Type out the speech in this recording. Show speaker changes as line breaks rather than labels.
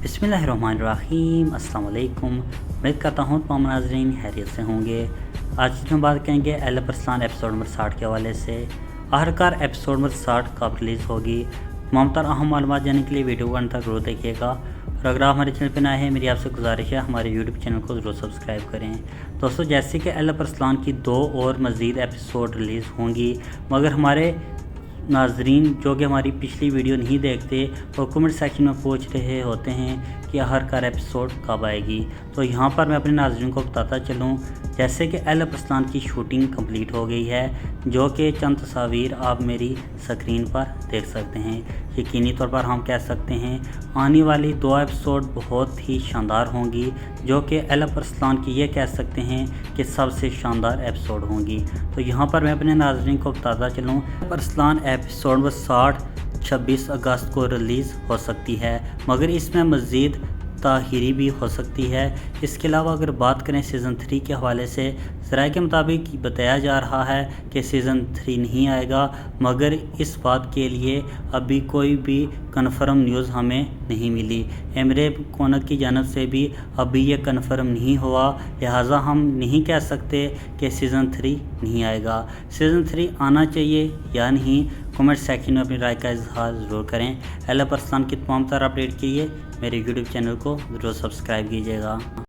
बिस्मिल्लाहिर्रहमानिर्रहीम। अस्सलाम वालेकुम। उम्मीद करता हूँ तमाम नाज़रीन खैरियत से होंगे। आज हम बात करेंगे एल अरसलान एपिसोड नंबर 60 के हवाले से। आखिरकार एपिसोड नंबर 60 कब रिलीज़ होगी, तमाम तर अहम मालूमात जानने के लिए वीडियो को अंत तक जरूर देखिएगा। और अगर आप हमारे चैनल पर नए हैं, मेरी आपसे गुजारिश है हमारे यूट्यूब चैनल को ज़रूर सब्सक्राइब करें। दोस्तों, जैसे कि एल अरसलान की 2 और मज़ीद एपिसोड रिलीज़ होंगी, मगर हमारे नाजरीन जो कि हमारी पिछली वीडियो नहीं देखते और कमेंट सेक्शन में पूछ रहे होते हैं कि आखिरकार एपिसोड कब आएगी, तो यहाँ पर मैं अपने नाजरीन को बताता चलूँ। जैसे कि एल अरसलान की शूटिंग कंप्लीट हो गई है, जो कि चंद तस्वीर आप मेरी स्क्रीन पर देख सकते हैं। यकीनी तौर पर हम कह सकते हैं आने वाली 2 एपिसोड बहुत ही शानदार होंगी, जो कि एल अरसलान की ये कह सकते हैं कि सबसे शानदार एपिसोड होंगी। तो यहाँ पर मैं अपने नाज़रीन को बताता चलूँ, अरसलान एपिसोड नंबर 60 26 अगस्त को रिलीज़ हो सकती है, मगर इसमें मज़ीद ताख़ीरी भी हो सकती है। इसके अलावा अगर बात करें सीज़न 3 के हवाले से, ज़राए के मुताबिक बताया जा रहा है कि सीज़न 3 नहीं आएगा, मगर इस बात के लिए अभी कोई भी कन्फर्म न्यूज़ हमें नहीं मिली। एमरे कोनक की जानब से भी अभी ये कन्फर्म नहीं हुआ, लिहाजा हम नहीं कह सकते कि सीज़न 3 नहीं आएगा। सीज़न 3 आना चाहिए या नहीं, कमेंट सेक्शन में अपनी राय का इजहार ज़रूर करें। एल अरसलान की तमाम तरह अपडेट के लिए मेरे यूट्यूब चैनल को ज़रूर सब्सक्राइब कीजिएगा।